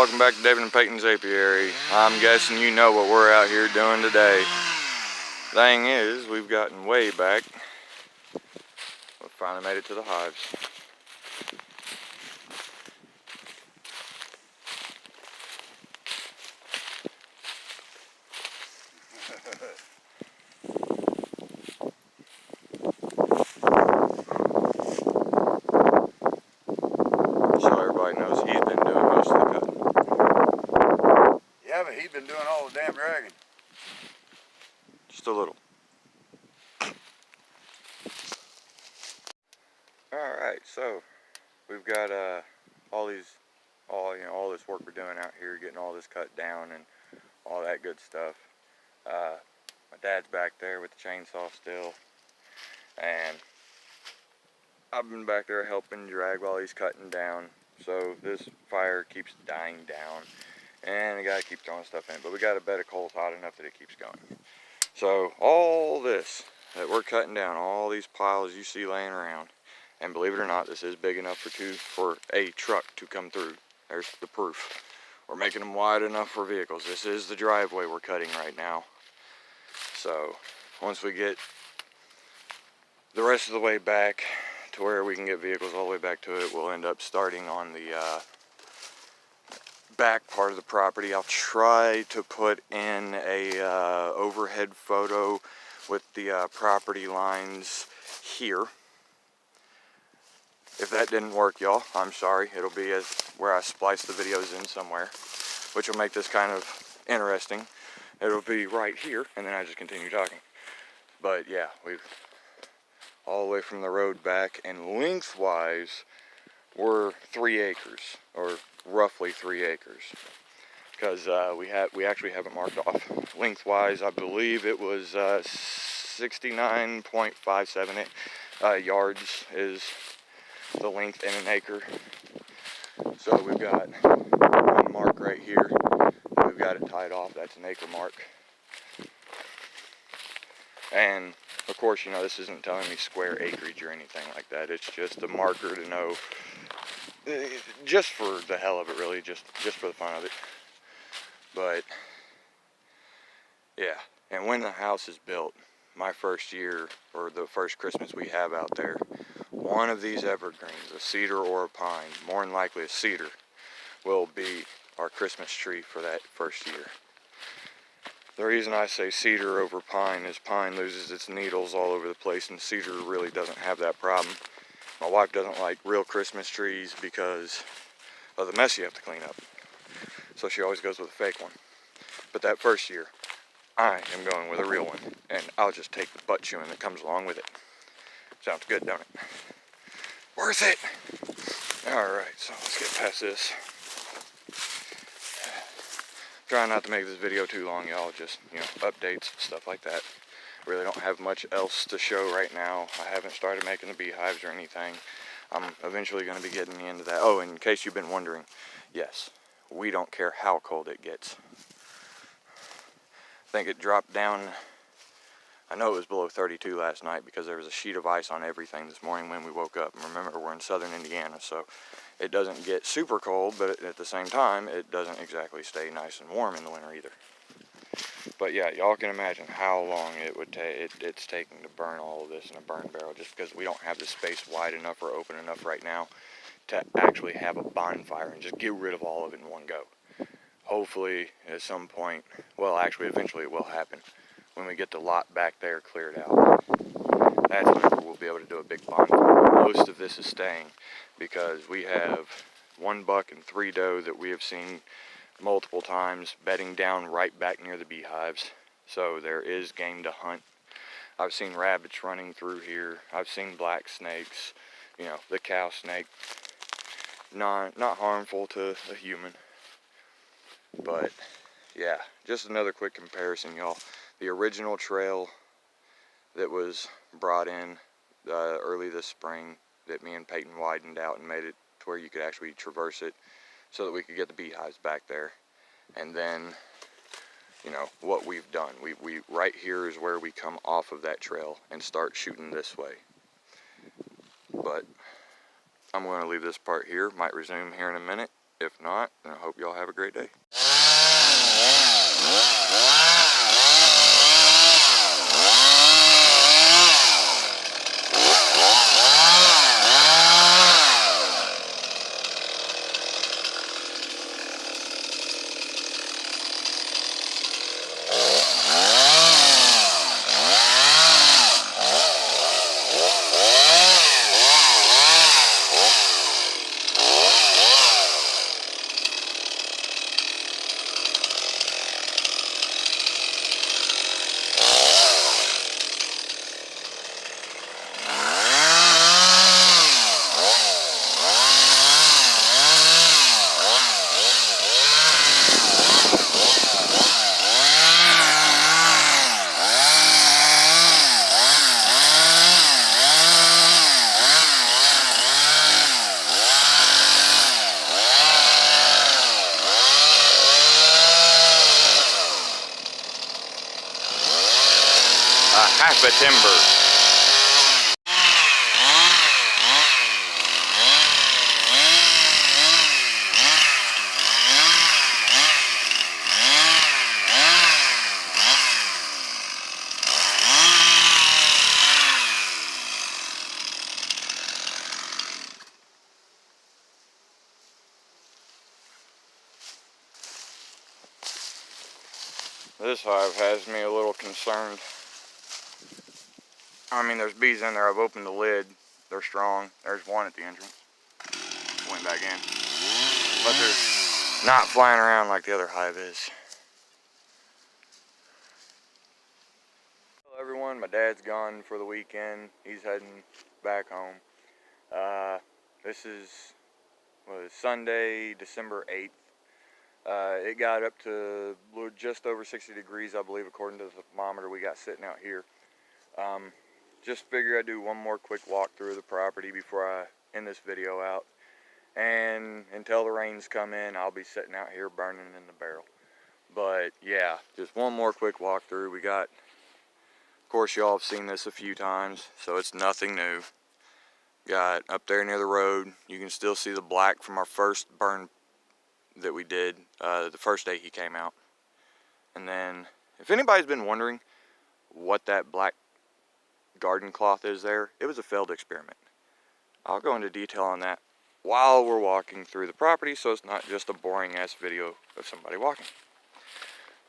welcome back to David and Peyton's Apiary. I'm guessing you know what we're out here doing today. Thing is, we've gotten way back. We finally made it to the hives. So everybody knows he's been doing most of the cutting. Yeah, but he's been doing all the damn dragging. Just a little. Alright, so we've got all this work we're doing out here, getting all this cut down and all that good stuff. My dad's back there with the chainsaw still, and I've been back there helping drag while he's cutting down. So this fire keeps dying down, and we gotta keep throwing stuff in, but we got a bed of coals hot enough that it keeps going. So all this that we're cutting down, all these piles you see laying around, and believe it or not, this is big enough for a truck to come through. There's the proof. We're making them wide enough for vehicles. This is the driveway we're cutting right now. So once we get the rest of the way back to where we can get vehicles all the way back to it, we'll end up starting on the back part of the property. I'll try to put in a overhead photo with the property lines here. If that didn't work, y'all, I'm sorry. It'll be where I splice the videos in somewhere, which will make this kind of interesting. It'll be right here, and then I just continue talking. But yeah, we've all the way from the road back, and lengthwise, we're 3 acres, or roughly 3 acres, because we actually have it marked off. Lengthwise, I believe it was 69.57 yards is the length in an acre. So we've got one mark right here, and we've got it tied off. That's an acre mark. And of course, you know, this isn't telling me square acreage or anything like that. It's just a marker to know, just for the hell of it, really, just for the fun of it. But yeah, and when the house is built, my first year, or the first Christmas we have out there, one of these evergreens, a cedar or a pine, more than likely a cedar, will be our Christmas tree for that first year. The reason I say cedar over pine is pine loses its needles all over the place, and cedar really doesn't have that problem. My wife doesn't like real Christmas trees because of the mess you have to clean up, so she always goes with a fake one. But that first year, I am going with a real one, and I'll just take the butt chewing that comes along with it. Sounds good, don't it? Worth it! Alright, so let's get past this. Trying not to make this video too long, y'all. Just, you know, updates, stuff like that. Really don't have much else to show right now. I haven't started making the beehives or anything. I'm eventually going to be getting into that. Oh, in case you've been wondering, yes, we don't care how cold it gets. I think it dropped down, I know it was below 32 last night because there was a sheet of ice on everything this morning when we woke up. And remember, we're in southern Indiana, so it doesn't get super cold, but at the same time, it doesn't exactly stay nice and warm in the winter either. But yeah, y'all can imagine how long it would take. It's taking to burn all of this in a burn barrel, just because we don't have the space wide enough or open enough right now to actually have a bonfire and just get rid of all of it in one go. Hopefully, at some point, well, actually, eventually it will happen. When we get the lot back there cleared out, that's when we'll be able to do a big bonfire. Most of this is staying because we have 1 buck and 3 doe that we have seen multiple times bedding down right back near the beehives. So there is game to hunt. I've seen rabbits running through here. I've seen black snakes, you know, the cow snake. Not harmful to a human. But yeah, just another quick comparison, y'all. The original trail that was brought in early this spring that me and Peyton widened out and made it to where you could actually traverse it so that we could get the beehives back there. And then, you know, what we've done. We right here is where we come off of that trail and start shooting this way. But I'm going to leave this part here. Might resume here in a minute. If not, then I hope y'all have a great day. Half a timber. This hive has me a little concerned. I mean, there's bees in there. I've opened the lid. They're strong. There's one at the entrance. Went back in. But they're not flying around like the other hive is. Hello everyone, my dad's gone for the weekend. He's heading back home. This is Sunday, December 8th. It got up to just over 60 degrees, I believe, according to the thermometer we got sitting out here. Just figure I'd do one more quick walk through the property before I end this video out. And until the rains come in, I'll be sitting out here burning in the barrel. But yeah, just one more quick walk through. We got, of course, y'all have seen this a few times, so it's nothing new. Got up there near the road, you can still see the black from our first burn that we did the first day he came out. And then, if anybody's been wondering what that black garden cloth is there, it was a failed experiment. I'll go into detail on that while we're walking through the property, so it's not just a boring ass video of somebody walking.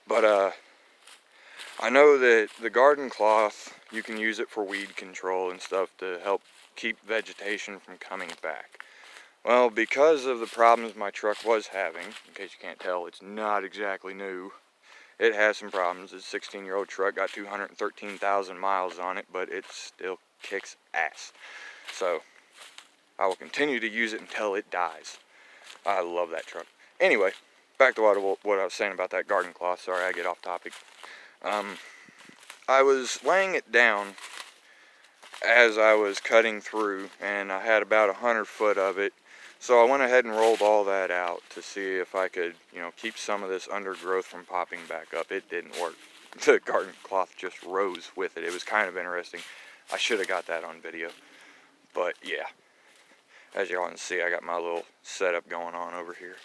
But I know that the garden cloth, you can use it for weed control and stuff to help keep vegetation from coming back. Well, because of the problems my truck was having, in case you can't tell, it's not exactly new. It has some problems. This 16-year-old truck got 213,000 miles on it, but it still kicks ass. So, I will continue to use it until it dies. I love that truck. Anyway, back to what I was saying about that garden cloth. Sorry, I get off topic. I was laying it down as I was cutting through, and I had about 100 foot of it. So I went ahead and rolled all that out to see if I could, keep some of this undergrowth from popping back up. It didn't work. The garden cloth just rose with it. It was kind of interesting. I should have got that on video. But yeah, as y'all can see, I got my little setup going on over here.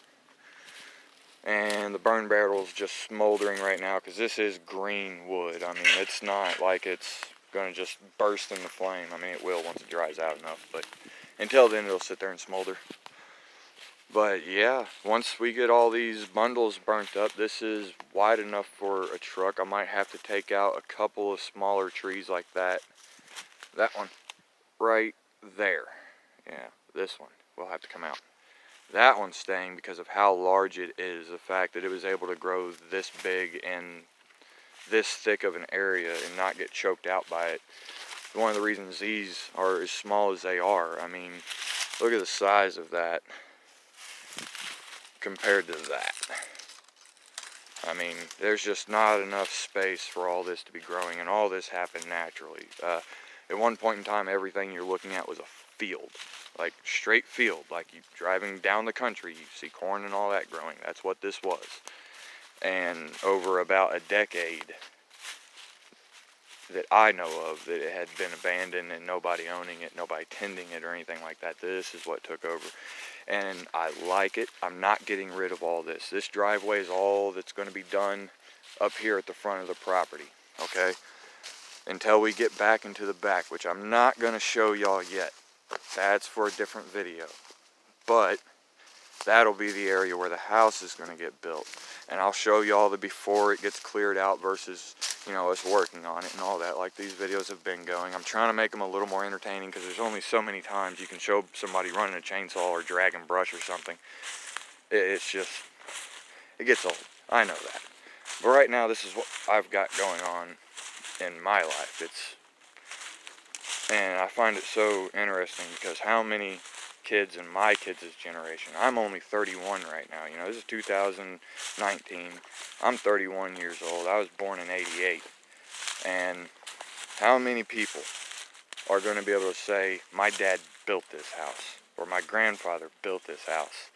And the burn barrel's just smoldering right now because this is green wood. I mean, it's not like it's going to just burst into flame. I mean, it will once it dries out enough, but until then, it'll sit there and smolder. But yeah, once we get all these bundles burnt up, this is wide enough for a truck. I might have to take out a couple of smaller trees like that. That one right there. Yeah, this one will have to come out. That one's staying because of how large it is. The fact that it was able to grow this big and this thick of an area and not get choked out by it. One of the reasons these are as small as they are. I mean, look at the size of that compared to that. I mean, there's just not enough space for all this to be growing, and all this happened naturally. At one point in time, everything you're looking at was a field, like straight field, like you driving down the country, you see corn and all that growing. That's what this was. And over about a decade that I know of, that it had been abandoned and nobody owning it, nobody tending it or anything like that, this is what took over. and I like it. I'm not getting rid of all this. This driveway is all that's going to be done up here at the front of the property, okay? Until we get back into the back, which I'm not going to show y'all yet. That's for a different video. But that'll be the area where the house is going to get built. And I'll show y'all the before it gets cleared out versus, you know, us working on it and all that, like these videos have been going. I'm trying to make them a little more entertaining because there's only so many times you can show somebody running a chainsaw or dragging brush or something. It's just, it gets old. I know that. But right now, this is what I've got going on in my life. And I find it so interesting because how many kids in my kids' generation, I'm only 31 right now, you know, this is 2019, I'm 31 years old, I was born in 88, and how many people are going to be able to say, my dad built this house, or my grandfather built this house?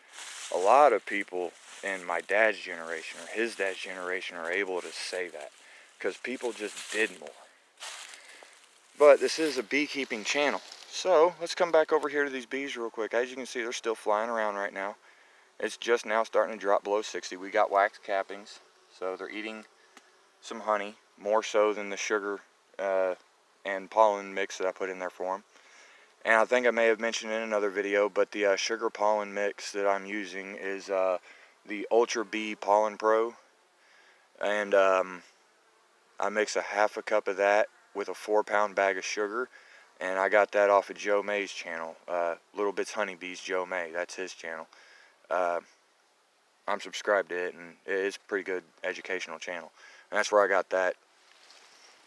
A lot of people in my dad's generation, or his dad's generation, are able to say that, because people just did more. But this is a beekeeping channel. So, let's come back over here to these bees real quick. As you can see, they're still flying around right now. It's just now starting to drop below 60. We got wax cappings, so they're eating some honey, more so than the sugar and pollen mix that I put in there for them. And I think I may have mentioned in another video, but the sugar pollen mix that I'm using is the Ultra Bee Pollen Pro. And I mix a half a cup of that with a 4-pound bag of sugar. And I got that off of Joe May's channel, Little Bits Honeybees Joe May, that's his channel. I'm subscribed to it, and it's a pretty good educational channel. And that's where I got that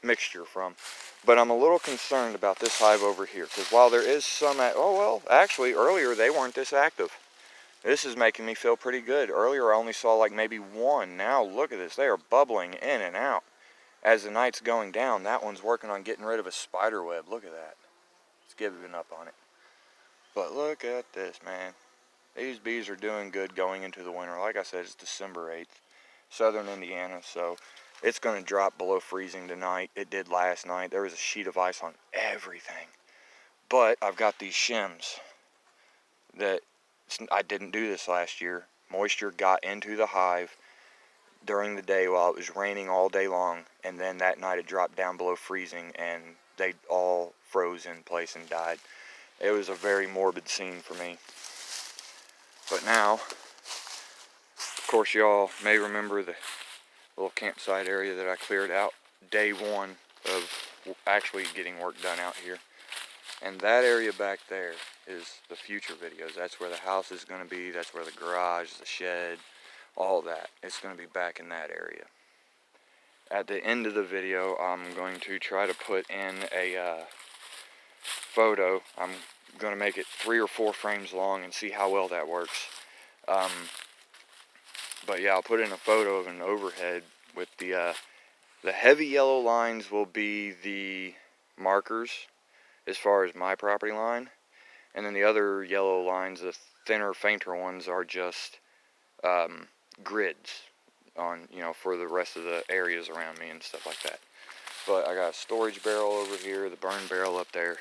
mixture from. But I'm a little concerned about this hive over here, because while there is some, actually earlier they weren't this active. This is making me feel pretty good. Earlier I only saw like maybe one. Now look at this, they are bubbling in and out. As the night's going down, that one's working on getting rid of a spider web. Look at that. It's giving up on it. But look at this, man. These bees are doing good going into the winter. Like I said, it's December 8th, southern Indiana, so it's going to drop below freezing tonight. It did last night. There was a sheet of ice on everything. But I've got these shims that I didn't do this last year. Moisture got into the hive during the day while it was raining all day long, and then that night it dropped down below freezing and they all froze in place and died. It was a very morbid scene for me. But now, of course, y'all may remember the little campsite area that I cleared out day one of actually getting work done out here. And that area back there is the future videos. That's where the house is going to be. That's where the garage, the shed, all that. It's going to be back in that area. At the end of the video, I'm going to try to put in a photo. I'm going to make it 3 or 4 frames long and see how well that works. But yeah, I'll put in a photo of an overhead with the heavy yellow lines will be the markers as far as my property line, and then the other yellow lines, the thinner, fainter ones, are just grids on, you know, for the rest of the areas around me and stuff like that. But I got a storage barrel over here, the burn barrel up there,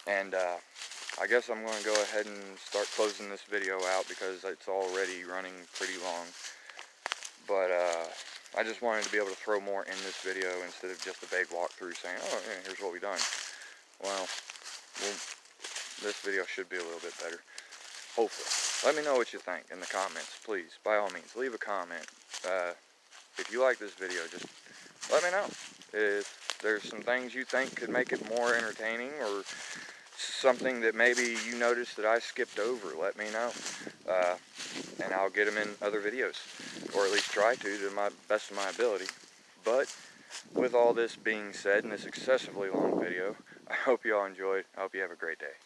and I guess I'm going to go ahead and start closing this video out because it's already running pretty long. But I just wanted to be able to throw more in this video instead of just a vague walkthrough saying, oh, yeah, here's what we've done. Well, this video should be a little bit better, hopefully. Let me know what you think in the comments, please. By all means, leave a comment. If you like this video, just let me know. If there's some things you think could make it more entertaining, or something that maybe you noticed that I skipped over, let me know. And I'll get them in other videos, or at least try to the best of my ability. But with all this being said, in this excessively long video, I hope you all enjoyed. I hope you have a great day.